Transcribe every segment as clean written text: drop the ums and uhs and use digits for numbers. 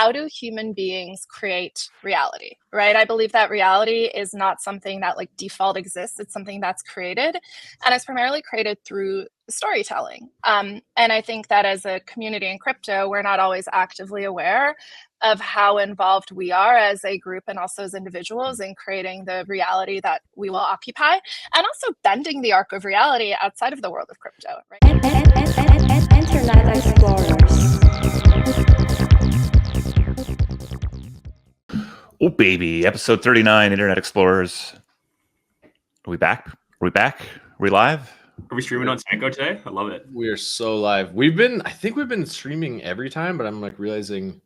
how do human beings create reality, right? I believe that reality is not something that like default exists. It's something that's created, and it's primarily created through storytelling. And I think that as a community in crypto, we're not always actively aware of how involved we are as a group and also as individuals in creating the reality that we will occupy, and also bending the arc of reality outside of the world of crypto. Right? Internet Explorers. Oh, baby. Episode 39, Internet Explorers. Are we back? Are we live? Are we streaming on Sanko today? I love it. We are so live. I think we've been streaming every time, but I'm like realizing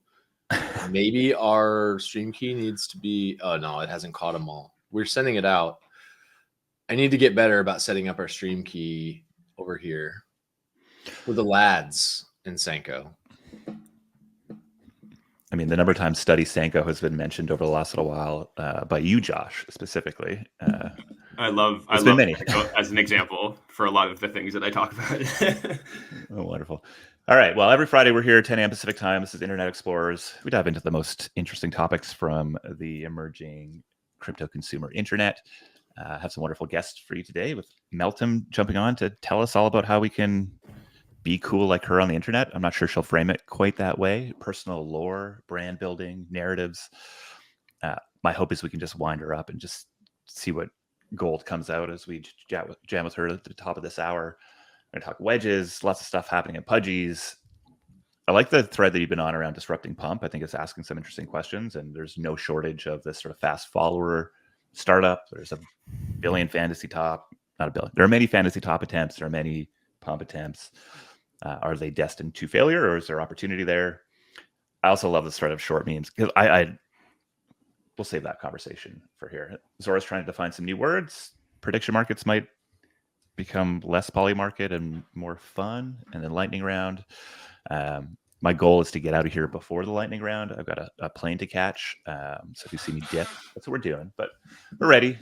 maybe our stream key needs to be, oh no, it hasn't caught them all. We're sending it out. I need to get better about setting up our stream key over here with the lads in Sanko. I mean, the number of times Study Sanko has been mentioned over the last little while by you, Josh, specifically. I love many. Sanko as an example for a lot of the things that I talk about. Oh, wonderful. All right. Well, every Friday we're here, 10 a.m. Pacific time. This is Internet Explorers. We dive into the most interesting topics from the emerging crypto consumer internet. Have some wonderful guests for you today with Meltem jumping on to tell us all about how we can be cool like her on the internet. I'm not sure she'll frame it quite that way. Personal lore, brand building, narratives. My hope is we can just wind her up and just see what gold comes out as we jam with her at the top of this hour. We're going to talk wedges, lots of stuff happening in Pudgies. I like the thread that you've been on around disrupting pump. I think it's asking some interesting questions, and there's no shortage of this sort of fast follower startup. There's a billion fantasy top, not a billion. There are many fantasy top attempts. There are many pump attempts. Are they destined to failure, or is there opportunity there? I also love this thread of short memes because we'll save that conversation for here. Zora's trying to define some new words. Prediction markets might become less polymarket and more fun, and then lightning round. My goal is to get out of here before the lightning round. I've got a plane to catch, so if you see me dip, that's what we're doing. But we're ready.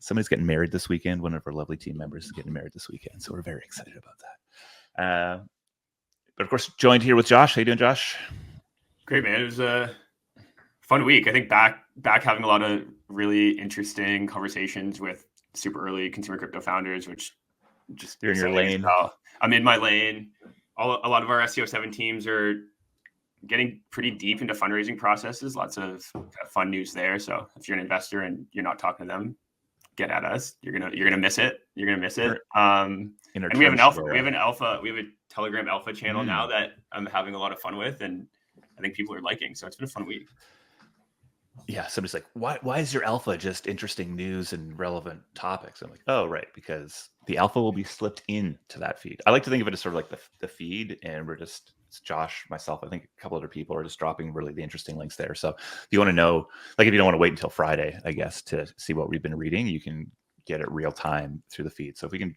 Somebody's getting married this weekend. One of our lovely team members is getting married this weekend, so we're very excited about that. But of course, joined here with Josh. How you doing, Josh? Great, man. It was a fun week. I think back having a lot of really interesting conversations with super early consumer crypto founders, which just you're in your lane. I'm in my lane. A lot of our SEO7 teams are getting pretty deep into fundraising processes. Lots of fun news there. So if you're an investor and you're not talking to them, get at us. You're gonna miss it. You're gonna miss it. And we have an alpha. We have a Telegram alpha channel now that I'm having a lot of fun with, and I think people are liking. So it's been a fun week. Yeah, somebody's like, why is your alpha just interesting news and relevant topics? I'm like, oh, right, because the alpha will be slipped into that feed. I like to think of it as sort of like the feed, and it's Josh, myself, I think a couple other people are just dropping really the interesting links there. So if you want to know, like if you don't want to wait until Friday, I guess, to see what we've been reading, you can get it real time through the feed. So if we can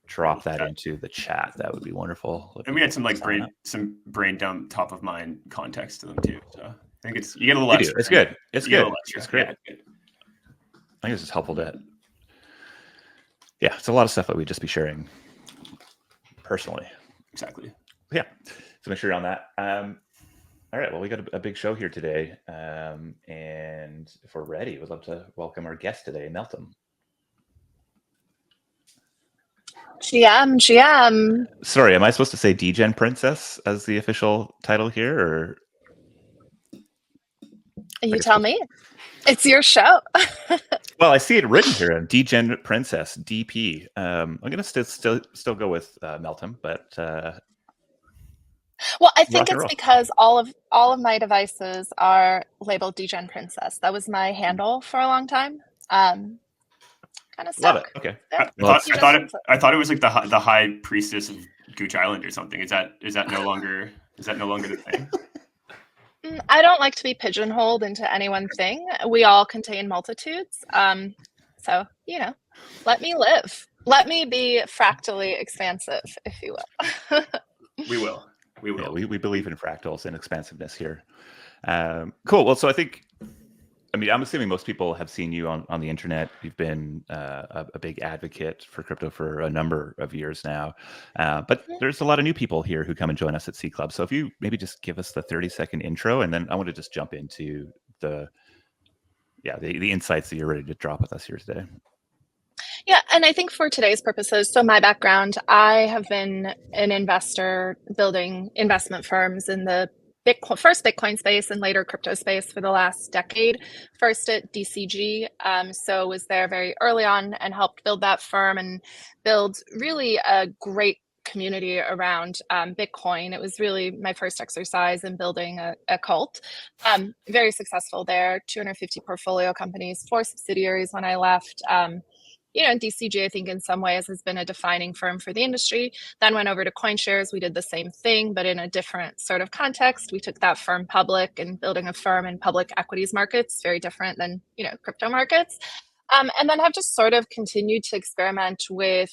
drop that into the chat, that would be wonderful. And we had some brain dump top of mind context to them too. So I think you get a little extra. It's good. It's good. It's great. Yeah, good. I think it's just helpful to. Yeah, it's a lot of stuff that we'd just be sharing personally. Exactly. Yeah, so make sure you're on that. All right, well, we got a big show here today, and if we're ready, we'd love to welcome our guest today, Meltem. GM. Sorry, am I supposed to say Degen Princess as the official title here, or? You tell me. It's your show. Well, I see it written here, Degen Princess, DP. I'm going to still go with Meltem, but... Well, I think it's because all of my devices are labeled Degen Princess. That was my handle for a long time. Kind of stuck. Love it. Okay. I thought it was like the high priestess of Gooch Island or something. Is that no longer the thing? I don't like to be pigeonholed into any one thing. We all contain multitudes. So let me live. Let me be fractally expansive, if you will. We will. Yeah, we believe in fractals and expansiveness here. Cool. Well, so I think I mean, I'm assuming most people have seen you on the internet. You've been a big advocate for crypto for a number of years now. But there's a lot of new people here who come and join us at Seed Club. So if you maybe just give us the 30-second intro, and then I want to just jump into the insights that you're ready to drop with us here today. Yeah, and I think for today's purposes, so my background, I have been an investor building investment firms in the first Bitcoin space and later crypto space for the last decade. First at DCG, so was there very early on and helped build that firm and build really a great community around Bitcoin. It was really my first exercise in building a cult. Very successful there, 250 portfolio companies, 4 subsidiaries when I left. DCG, I think in some ways has been a defining firm for the industry. Then went over to CoinShares. We did the same thing, but in a different sort of context. We took that firm public, and building a firm in public equities markets, very different than, crypto markets. And then have just sort of continued to experiment with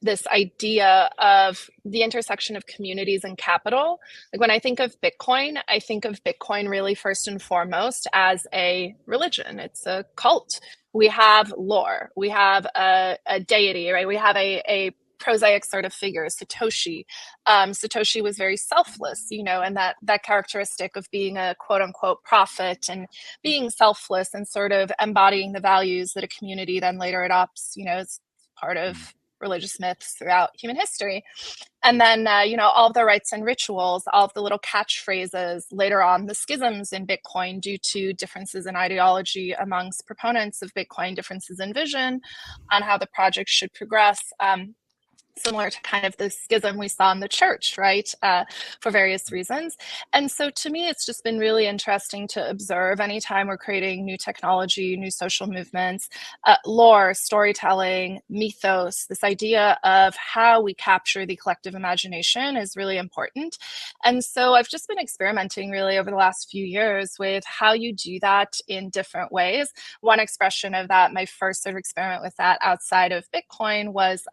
this idea of the intersection of communities and capital. Like when I think of Bitcoin really first and foremost as a religion. It's a cult. We have lore. We have a deity, right? We have a prosaic sort of figure, Satoshi. Satoshi was very selfless, and that characteristic of being a quote unquote prophet and being selfless and sort of embodying the values that a community then later adopts, is part of religious myths throughout human history. And then, all of the rites and rituals, all of the little catchphrases, later on the schisms in Bitcoin due to differences in ideology amongst proponents of Bitcoin, differences in vision on how the project should progress. Similar to kind of the schism we saw in the church, right, for various reasons. And so to me, it's just been really interesting to observe anytime we're creating new technology, new social movements, lore, storytelling, mythos, this idea of how we capture the collective imagination is really important. And so I've just been experimenting really over the last few years with how you do that in different ways. One expression of that, my first sort of experiment with that outside of Bitcoin was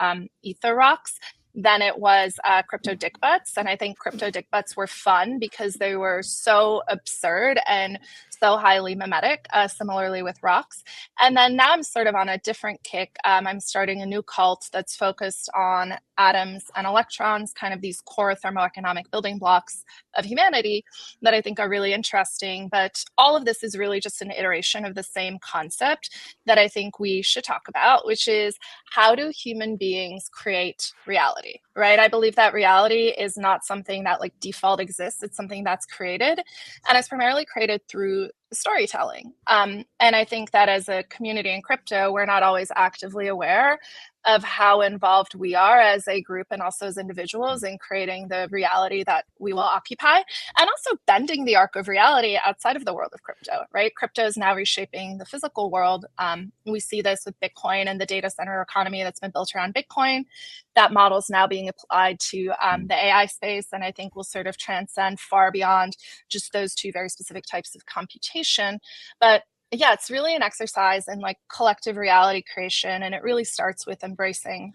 Ether Rocks. Then it was crypto dick butts. And I think crypto dick butts were fun because they were so absurd and so highly memetic, similarly with rocks. And then now I'm sort of on a different kick. I'm starting a new cult that's focused on atoms and electrons, kind of these core thermoeconomic building blocks of humanity that I think are really interesting. But all of this is really just an iteration of the same concept that I think we should talk about, which is how do human beings create reality, right? I believe that reality is not something that like default exists. It's something that's created, and it's primarily created through storytelling. And I think that as a community in crypto, we're not always actively aware of how involved we are as a group and also as individuals in creating the reality that we will occupy, and also bending the arc of reality outside of the world of crypto, right? Crypto is now reshaping the physical world. We see this with Bitcoin and the data center economy that's been built around Bitcoin. That model is now being applied to the AI space, and I think will sort of transcend far beyond just those two very specific types of computation. But yeah, it's really an exercise in like collective reality creation, and it really starts with embracing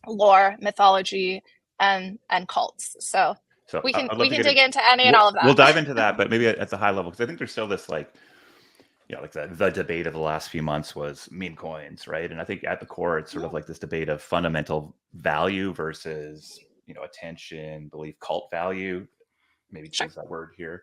lore, mythology, and cults. So we can dig into any and all of that. We'll dive into that, but maybe at the high level, because I think there's still this like the debate of the last few months was meme coins, right? And I think at the core, it's sort of like this debate of fundamental value versus attention, belief, cult value. Maybe choose that word here.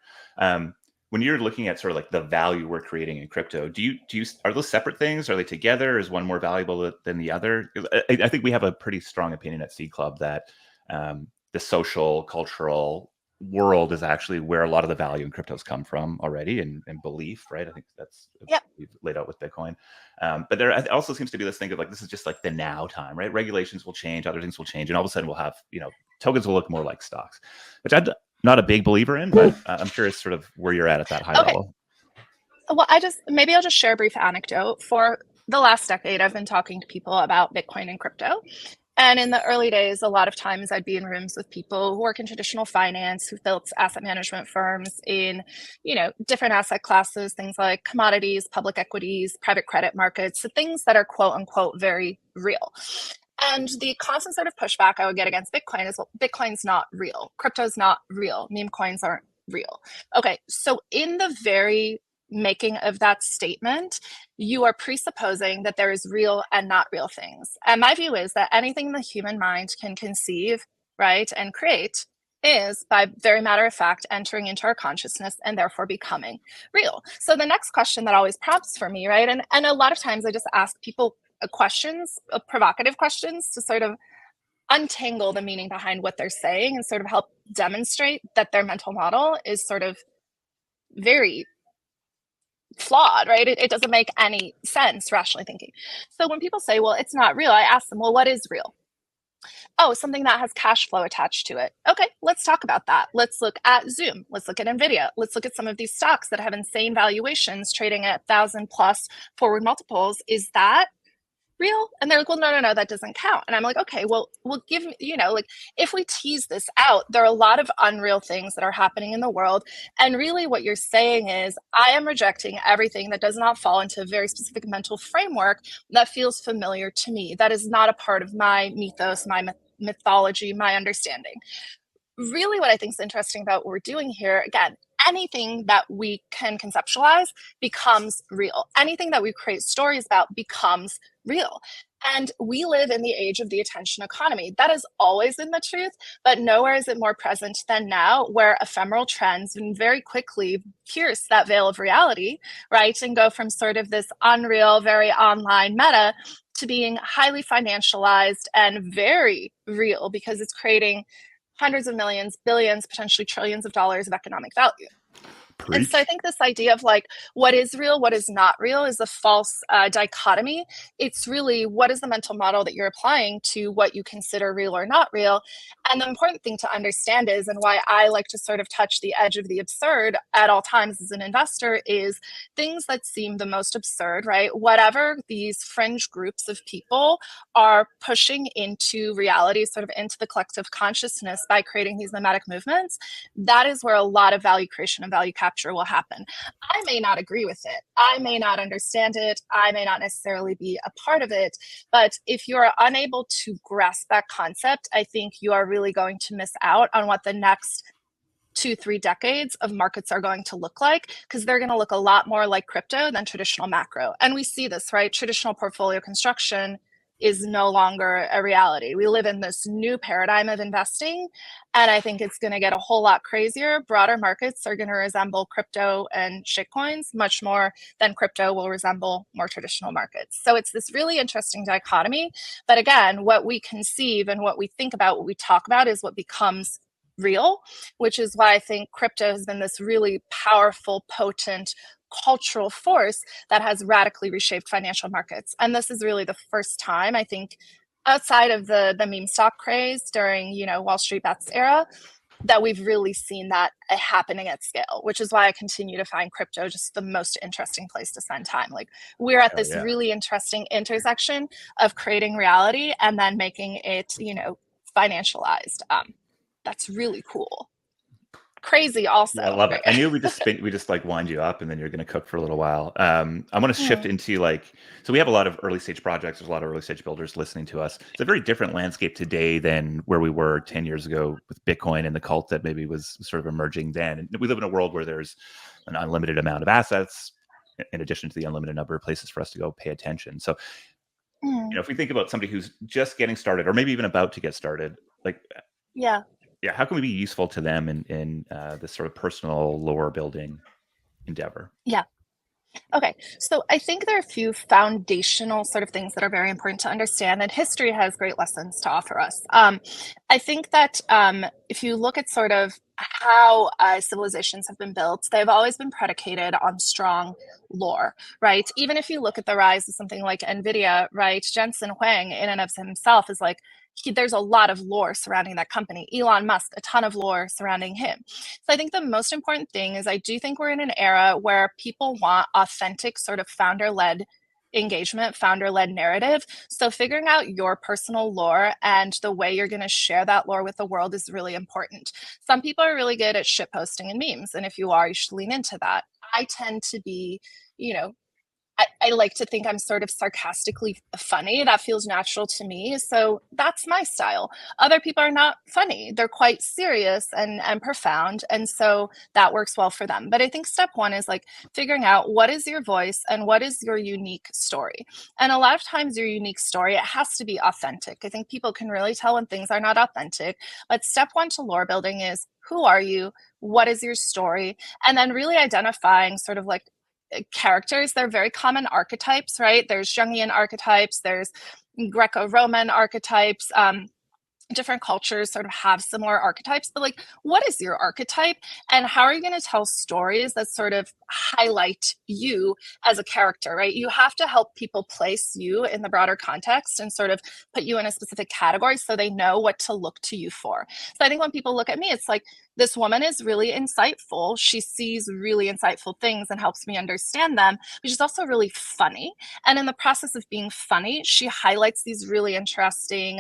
When you're looking at sort of like the value we're creating in crypto, do you are those separate things? Are they together? Is one more valuable than the other? I think we have a pretty strong opinion at Seed Club that the social, cultural world is actually where a lot of the value in cryptos come from already, and belief, right? I think that's what we've laid out with Bitcoin. But there also seems to be this thing of like, this is just like the now time, right? Regulations will change, other things will change, and all of a sudden we'll have, tokens will look more like stocks, which I'm not a big believer in, but I'm curious sort of where you're at that high level. Well, I'll just share a brief anecdote. For the last decade, I've been talking to people about Bitcoin and crypto. And in the early days, a lot of times I'd be in rooms with people who work in traditional finance, who've built asset management firms in, different asset classes, things like commodities, public equities, private credit markets, so things that are quote unquote very real. And the constant sort of pushback I would get against Bitcoin is, well, Bitcoin's not real. Crypto's not real. Meme coins aren't real. Okay, so in the very making of that statement, you are presupposing that there is real and not real things. And my view is that anything the human mind can conceive, right, and create is, by very matter of fact, entering into our consciousness and therefore becoming real. So the next question that always prompts for me, right, and a lot of times I just ask people questions, provocative questions, to sort of untangle the meaning behind what they're saying and sort of help demonstrate that their mental model is sort of very flawed, right? It doesn't make any sense, rationally thinking. So when people say, well, it's not real, I ask them, well, what is real? Oh, something that has cash flow attached to it. Okay, let's talk about that. Let's look at Zoom. Let's look at NVIDIA. Let's look at some of these stocks that have insane valuations trading at 1,000 plus forward multiples. Is that real? And they're like, well, no, that doesn't count. And I'm like, okay, well, give me, like if we tease this out, there are a lot of unreal things that are happening in the world. And really what you're saying is, I am rejecting everything that does not fall into a very specific mental framework that feels familiar to me. That is not a part of my mythos, my mythology, my understanding. Really what I think is interesting about what we're doing here, again, anything that we can conceptualize becomes real. Anything that we create stories about becomes real. And we live in the age of the attention economy. That has always been the truth, but nowhere is it more present than now, where ephemeral trends can very quickly pierce that veil of reality, right? And go from sort of this unreal, very online meta to being highly financialized and very real, because it's creating hundreds of millions, billions, potentially trillions of dollars of economic value. Preach. And so I think this idea of like what is real, what is not real is a false dichotomy. It's really what is the mental model that you're applying to what you consider real or not real. And the important thing to understand is, and why I like to sort of touch the edge of the absurd at all times as an investor, is things that seem the most absurd, right? Whatever these fringe groups of people are pushing into reality, sort of into the collective consciousness by creating these mimetic movements, that is where a lot of value creation and value capture will happen. I may not agree with it. I may not understand it. I may not necessarily be a part of it. But if you're unable to grasp that concept, I think you are really going to miss out on what the next 2-3 decades of markets are going to look like, because they're going to look a lot more like crypto than traditional macro. And we see this, right? Traditional portfolio construction is no longer a reality. We live in this new paradigm of investing, and I think it's going to get a whole lot crazier. Broader markets are going to resemble crypto and shitcoins much more than crypto will resemble more traditional markets. So it's this really interesting dichotomy. But again, what we conceive and what we think about, what we talk about, is what becomes real, which is why I think crypto has been this really powerful, potent cultural force that has radically reshaped financial markets. And this is really the first time, I think, outside of the meme stock craze during, Wall Street Bets era, that we've really seen that happening at scale, which is why I continue to find crypto just the most interesting place to spend time. Like, we're at this really interesting intersection of creating reality and then making it, financialized. That's really cool. Crazy also. Yeah, I love it. I knew we just like wind you up and then you're going to cook for a little while. I want to shift into so we have a lot of early stage projects. There's a lot of early stage builders listening to us. It's a very different landscape today than where we were 10 years ago with Bitcoin and the cult that maybe was sort of emerging then. And we live in a world where there's an unlimited amount of assets in addition to the unlimited number of places for us to go pay attention. So, if we think about somebody who's just getting started or maybe even about to get started, how can we be useful to them in this sort of personal lore building endeavor? Yeah. Okay. So I think there are a few foundational sort of things that are very important to understand, and history has great lessons to offer us. I think that if you look at sort of how civilizations have been built, they've always been predicated on strong lore, right? Even if you look at the rise of something like NVIDIA, right? Jensen Huang in and of himself is like, there's a lot of lore surrounding that company. Elon Musk, a ton of lore surrounding him. So I think the most important thing is I do think we're in an era where people want authentic sort of founder-led engagement, founder-led narrative. So figuring out your personal lore and the way you're going to share that lore with the world is really important. Some people are really good at shit posting and memes. And if you are, you should lean into that. I tend to be, I like to think I'm sort of sarcastically funny. That feels natural to me. So that's my style. Other people are not funny. They're quite serious and profound. And so that works well for them. But I think step one is like figuring out what is your voice and what is your unique story. And a lot of times your unique story, it has to be authentic. I think people can really tell when things are not authentic. But step one to lore building is, who are you? What is your story? And then really identifying sort of like characters. They're very common archetypes, right? There's Jungian archetypes, there's Greco-Roman archetypes. Different cultures sort of have similar archetypes, but like, what is your archetype and how are you going to tell stories that sort of highlight you as a character, right? You have to help people place you in the broader context and sort of put you in a specific category so they know what to look to you for. So I think when people look at me, it's like, this woman is really insightful. She sees really insightful things and helps me understand them, but she's also really funny. And in the process of being funny, she highlights these really interesting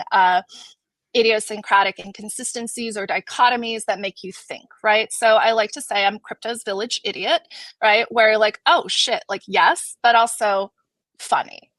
idiosyncratic inconsistencies or dichotomies that make you think, right? So I like to say I'm crypto's village idiot, right? Where you're like, oh shit, like yes, but also funny.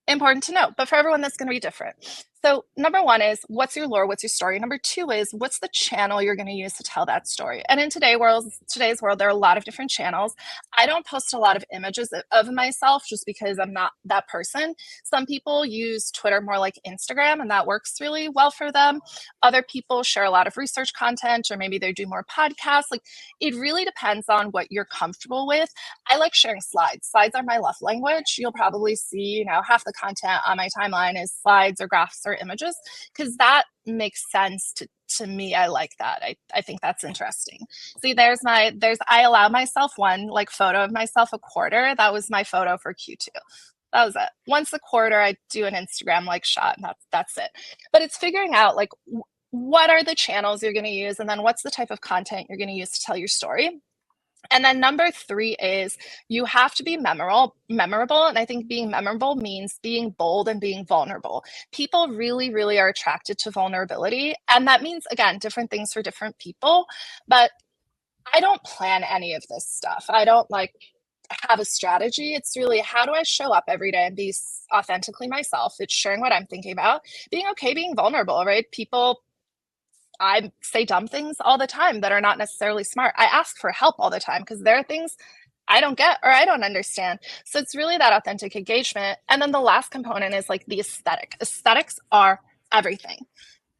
Important to note, but for everyone that's going to be different. So number one is, what's your lore? What's your story? Number two is, what's the channel you're going to use to tell that story? And in today's world, there are a lot of different channels. I don't post a lot of images of myself just because I'm not that person. Some people use Twitter more like Instagram, and that works really well for them. Other people share a lot of research content, or maybe they do more podcasts. Like, it really depends on what you're comfortable with. I like sharing slides. Slides are my love language. You'll probably see, half the content on my timeline is slides or graphs or images, because that makes sense to me. I like that. I think that's interesting. See, I allow myself one like photo of myself a quarter. That was my photo for Q2. That was it. Once a quarter, I do an Instagram like shot, and that's it. But it's figuring out like what are the channels you're going to use, and then what's the type of content you're going to use to tell your story. And then number three is, you have to be memorable. And I think being memorable means being bold and being vulnerable. People really, really are attracted to vulnerability. And that means, again, different things for different people. But I don't plan any of this stuff. I don't have a strategy. It's really, how do I show up every day and be authentically myself? It's sharing what I'm thinking about, being okay, being vulnerable, right? I say dumb things all the time that are not necessarily smart. I ask for help all the time because there are things I don't get or I don't understand. So it's really that authentic engagement. And then the last component is like the aesthetic. Aesthetics are everything.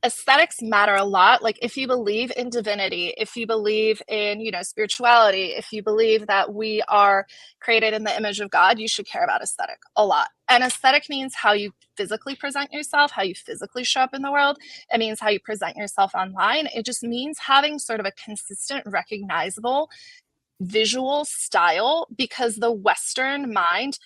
Aesthetics matter a lot. Like, if you believe in divinity, if you believe in, spirituality, if you believe that we are created in the image of God, you should care about aesthetic a lot. And aesthetic means how you physically present yourself, how you physically show up in the world. It means how you present yourself online. It just means having sort of a consistent, recognizable visual style, because the Western mind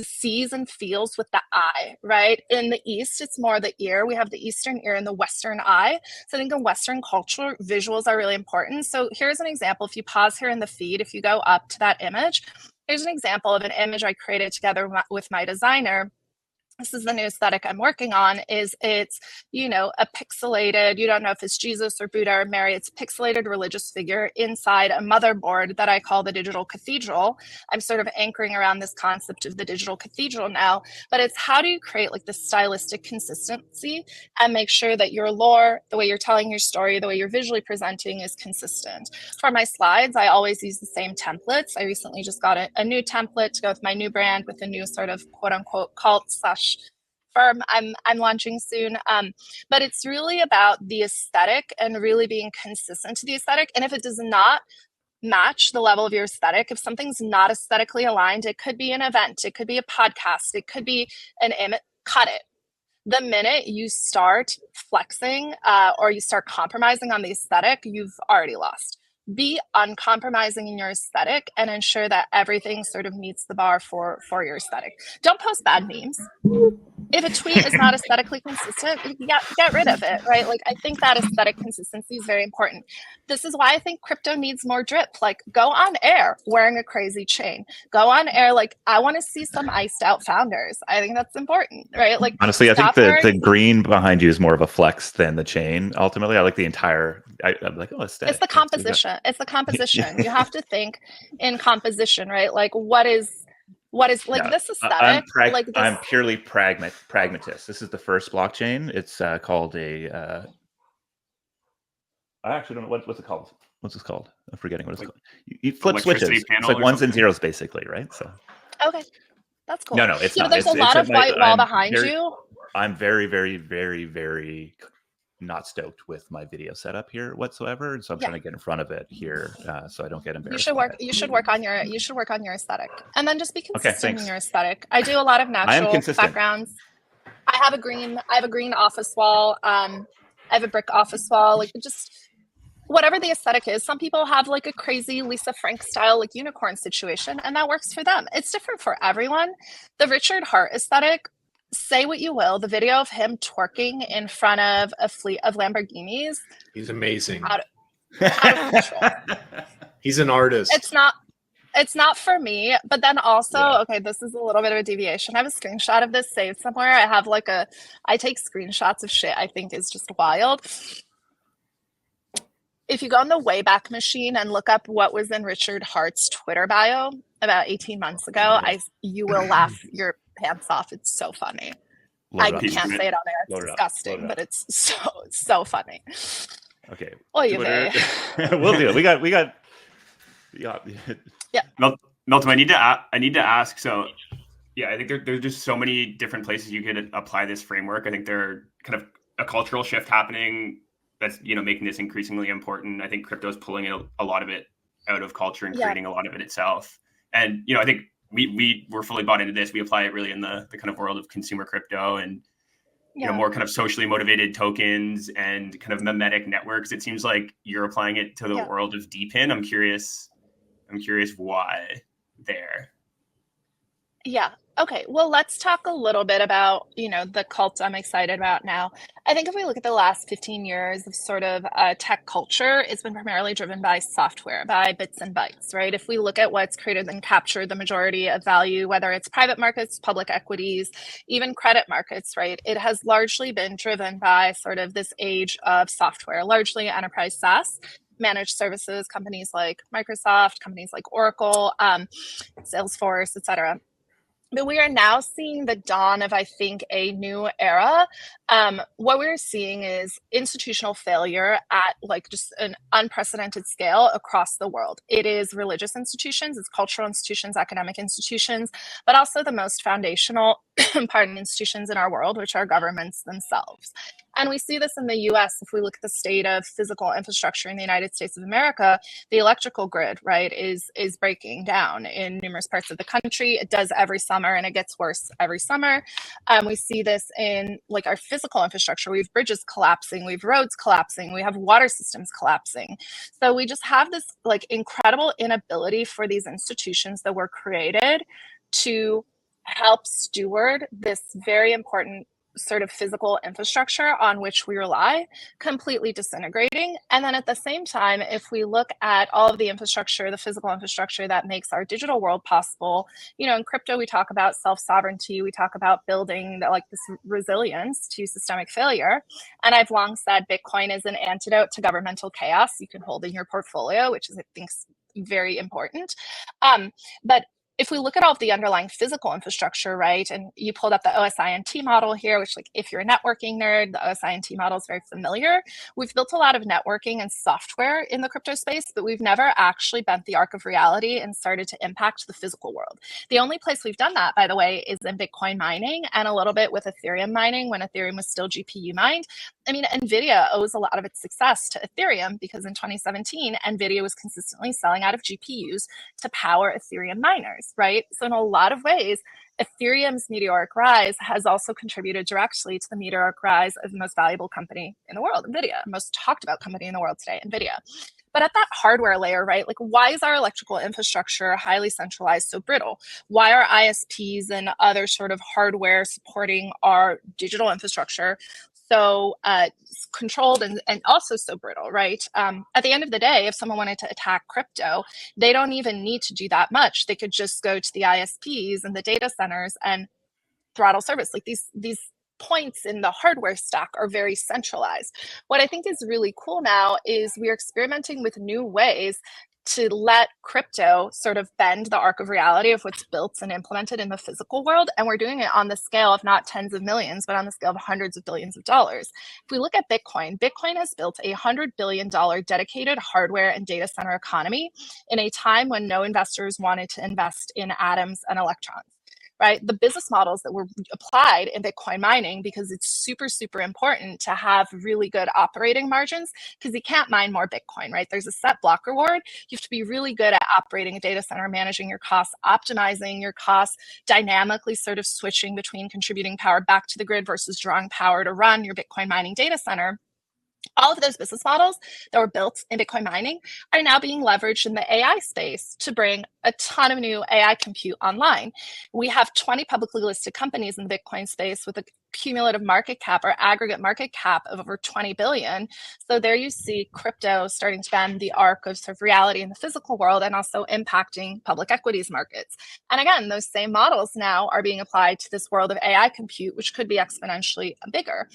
sees and feels with the eye, right? In the East, it's more the ear. We have the Eastern ear and the Western eye. So I think in Western culture, visuals are really important. So here's an example. If you pause here in the feed, if you go up to that image, here's an example of an image I created together with my designer. This is the new aesthetic I'm working on. It's a pixelated, you don't know if it's Jesus or Buddha or Mary, it's a pixelated religious figure inside a motherboard that I call the digital cathedral. I'm sort of anchoring around this concept of the digital cathedral now, but it's how do you create like this stylistic consistency and make sure that your lore, the way you're telling your story, the way you're visually presenting is consistent. For my slides, I always use the same templates. I recently just got a new template to go with my new brand with a new sort of quote unquote cult / firm I'm launching soon. But it's really about the aesthetic and really being consistent to the aesthetic. And if it does not match the level of your aesthetic, if something's not aesthetically aligned, it could be an event, it could be a podcast, it could be an image, cut it. The minute you start flexing or you start compromising on the aesthetic, you've already lost. Be uncompromising in your aesthetic and ensure that everything sort of meets the bar for your aesthetic. Don't post bad memes. If a tweet is not aesthetically consistent, get rid of it, right? Like, I think that aesthetic consistency is very important. This is why I think crypto needs more drip. Like, go on air wearing a crazy chain. Go on air like, I want to see some iced out founders. I think that's important, right? Like, honestly, I think the green behind you is more of a flex than the chain. Ultimately, I like the entire. I'm like, oh, aesthetic. It's the composition. It's the composition. You have to think in composition, right? Like, what is what is like this aesthetic. I'm purely pragmatist. This is the first blockchain. It's called a. I actually don't know what's it called. What's this called? I'm forgetting what it's called. You flip switches. It's like ones and zeros, basically, right? So. Okay, that's cool. No, it's not. There's a lot of white wall behind you. I'm very, very, very, very not stoked with my video setup here whatsoever, and so I'm trying to get in front of it here, so I don't get embarrassed. You should work on your aesthetic, and then just be consistent in your aesthetic. I do a lot of natural backgrounds. I have a green office wall. I have a brick office wall. Like just whatever the aesthetic is. Some people have like a crazy Lisa Frank style like unicorn situation, and that works for them. It's different for everyone. The Richard Hart aesthetic. Say what you will, the video of him twerking in front of a fleet of Lamborghinis. He's amazing. Out of control. He's an artist. It's not for me, but then also, okay, this is a little bit of a deviation. I have a screenshot of this saved somewhere. I take screenshots of shit I think is just wild. If you go on the Wayback Machine and look up what was in Richard Hart's Twitter bio about 18 months ago, you will laugh your pants off. It's so funny. I can't say it on there. It's disgusting, but it's so funny. Okay. We'll do it. We got. Yeah. Meltem, I need to ask. So, yeah, I think there's just so many different places you could apply this framework. I think there's kind of a cultural shift happening that's making this increasingly important. I think crypto is pulling a lot of it out of culture and creating a lot of it itself. And I think we're fully bought into this. We apply it really in the kind of world of consumer crypto and more kind of socially motivated tokens and kind of memetic networks. It seems like you're applying it to the world of DePIN. I'm curious why there. Yeah. Okay. Well, let's talk a little bit about, the cult I'm excited about now. I think if we look at the last 15 years of sort of tech culture, it's been primarily driven by software, by bits and bytes, right? If we look at what's created and captured the majority of value, whether it's private markets, public equities, even credit markets, right? It has largely been driven by sort of this age of software, largely enterprise SaaS. Managed services, companies like Microsoft, companies like Oracle, Salesforce, et cetera. But we are now seeing the dawn of, I think, a new era. What we're seeing is institutional failure at like just an unprecedented scale across the world. It is religious institutions, it's cultural institutions, academic institutions, but also the most foundational institutions in our world, which are governments themselves. And we see this in the US. If we look at the state of physical infrastructure in the United States of America, the electrical grid, right, is breaking down in numerous parts of the country. It does every summer, and it gets worse every summer. We see this in like our physical infrastructure. We have bridges collapsing, we have roads collapsing, we have water systems collapsing. So we just have this like incredible inability for these institutions that were created to help steward this very important sort of physical infrastructure on which we rely, completely disintegrating. And then at the same time, if we look at all of the infrastructure, the physical infrastructure that makes our digital world possible, in crypto, we talk about self-sovereignty, we talk about building this resilience to systemic failure. And I've long said Bitcoin is an antidote to governmental chaos you can hold in your portfolio, which is, I think, very important. But if we look at all of the underlying physical infrastructure, right, and you pulled up the OSINT model here, which like if you're a networking nerd, the OSINT model is very familiar. We've built a lot of networking and software in the crypto space, but we've never actually bent the arc of reality and started to impact the physical world. The only place we've done that, by the way, is in Bitcoin mining and a little bit with Ethereum mining when Ethereum was still GPU mined. I mean, NVIDIA owes a lot of its success to Ethereum because in 2017, NVIDIA was consistently selling out of GPUs to power Ethereum miners, right? So in a lot of ways, Ethereum's meteoric rise has also contributed directly to the meteoric rise of the most valuable company in the world, NVIDIA, most talked about company in the world today, NVIDIA. But at that hardware layer, right, like why is our electrical infrastructure highly centralized so brittle? Why are ISPs and other sort of hardware supporting our digital infrastructure so controlled and also so brittle, right? At the end of the day, if someone wanted to attack crypto, they don't even need to do that much. They could just go to the ISPs and the data centers and throttle service. Like these points in the hardware stack are very centralized. What I think is really cool now is we're experimenting with new ways to let crypto sort of bend the arc of reality of what's built and implemented in the physical world. And we're doing it on the scale of not tens of millions, but on the scale of hundreds of billions of dollars. If we look at Bitcoin, Bitcoin has built a $100 billion dedicated hardware and data center economy in a time when no investors wanted to invest in atoms and electrons. Right? The business models that were applied in Bitcoin mining, because it's super, super important to have really good operating margins, because you can't mine more Bitcoin, right? There's a set block reward. You have to be really good at operating a data center, managing your costs, optimizing your costs, dynamically sort of switching between contributing power back to the grid versus drawing power to run your Bitcoin mining data center. All of those business models that were built in Bitcoin mining are now being leveraged in the AI space to bring a ton of new AI compute online. We have 20 publicly listed companies in the Bitcoin space with a cumulative market cap or aggregate market cap of over 20 billion. So there you see crypto starting to bend the arc of sort of reality in the physical world and also impacting public equities markets. And again, those same models now are being applied to this world of AI compute, which could be exponentially bigger.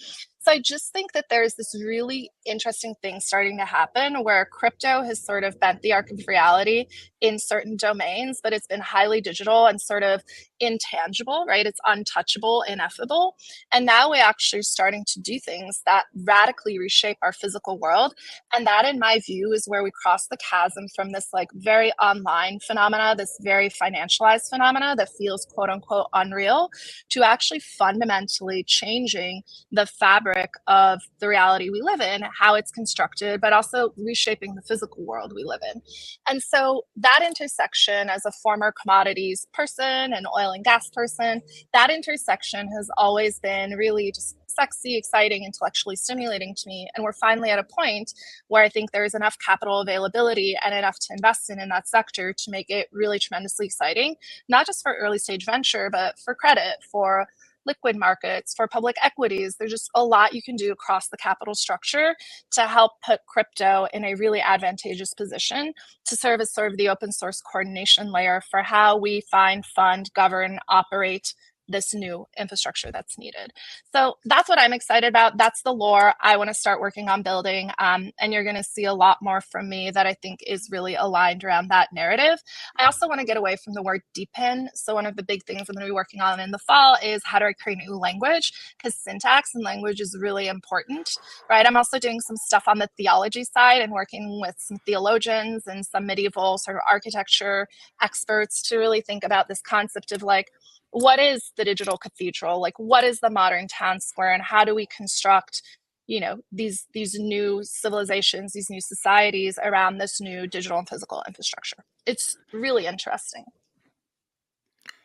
So I just think that there's this really interesting thing starting to happen where crypto has sort of bent the arc of reality in certain domains, but it's been highly digital and sort of intangible, right? It's untouchable, ineffable. And now we're actually starting to do things that radically reshape our physical world. And that, in my view, is where we cross the chasm from this like very online phenomena, this very financialized phenomena that feels quote unquote unreal, to actually fundamentally changing the fabric of the reality we live in, how it's constructed, but also reshaping the physical world we live in. And so that intersection, as a former commodities person and oil and gas person, that intersection has always been really just sexy, exciting, intellectually stimulating to me. And we're finally at a point where I think there is enough capital availability and enough to invest in that sector to make it really tremendously exciting, not just for early stage venture, but for credit, for liquid markets, for public equities. There's just a lot you can do across the capital structure to help put crypto in a really advantageous position to serve as sort of the open source coordination layer for how we find, fund, govern, operate this new infrastructure that's needed. So that's what I'm excited about. That's the lore I want to start working on building. And you're going to see a lot more from me that I think is really aligned around that narrative. I also want to get away from the word deepen. So one of the big things I'm going to be working on in the fall is how do I create a new language? Because syntax and language is really important, right? I'm also doing some stuff on the theology side and working with some theologians and some medieval sort of architecture experts to really think about this concept of like, what is the digital cathedral? Like, what is the modern town square? And how do we construct, you know, these new civilizations, these new societies around this new digital and physical infrastructure? It's really interesting.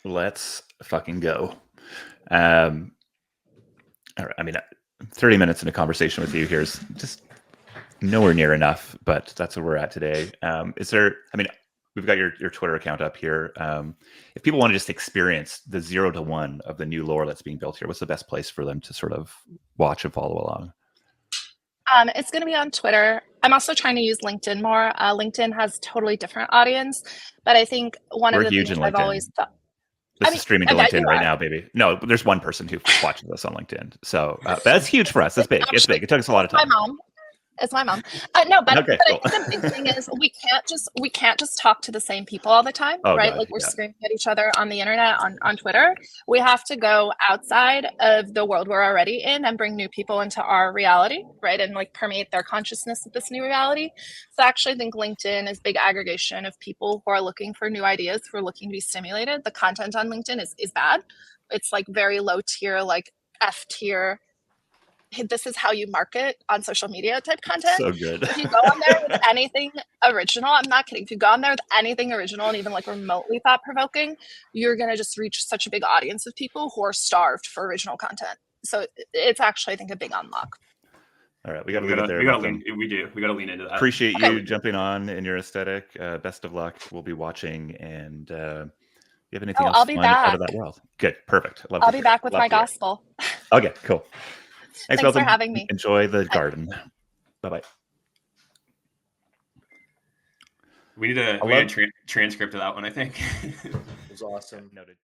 Let's fucking go. All right. I mean, 30 minutes in a conversation with you here is just nowhere near enough, but that's where we're at today. Is there, I mean, we've got your Twitter account up here. If people want to just experience the 0 to 1 of the new lore that's being built here, what's the best place for them to sort of watch and follow along? It's going to be on Twitter. I'm also trying to use LinkedIn more. LinkedIn has totally different audience, but I think one of the things I've always thought. This is streaming to LinkedIn right now, baby. No, there's one person who watches us on LinkedIn. So that's huge for us. That's big. It's big. It took us a lot of time. My mom. It's my mom. No, but, okay, but cool. I think the big thing is we can't just talk to the same people all the time, right? God, like we're screaming at each other on the internet, on Twitter. We have to go outside of the world we're already in and bring new people into our reality, right? And like permeate their consciousness with this new reality. So actually I think LinkedIn is big aggregation of people who are looking for new ideas, who are looking to be stimulated. The content on LinkedIn is bad. It's like very low tier, like F tier. This is how you market on social media type content. So good. If you go on there with anything original, I'm not kidding. If you go on there with anything original and even like remotely thought provoking, you're going to just reach such a big audience of people who are starved for original content. So it's actually, I think, a big unlock. All right. We got to leave it there. We got to lean into that. Appreciate you jumping on in your aesthetic. Best of luck. We'll be watching. And you have anything else fun out of that world? Good. Perfect. I'll be back with my gospel. Okay, cool. Thanks for having me. Enjoy the garden. Bye-bye. We need a transcript of that one, I think. It was awesome. Noted.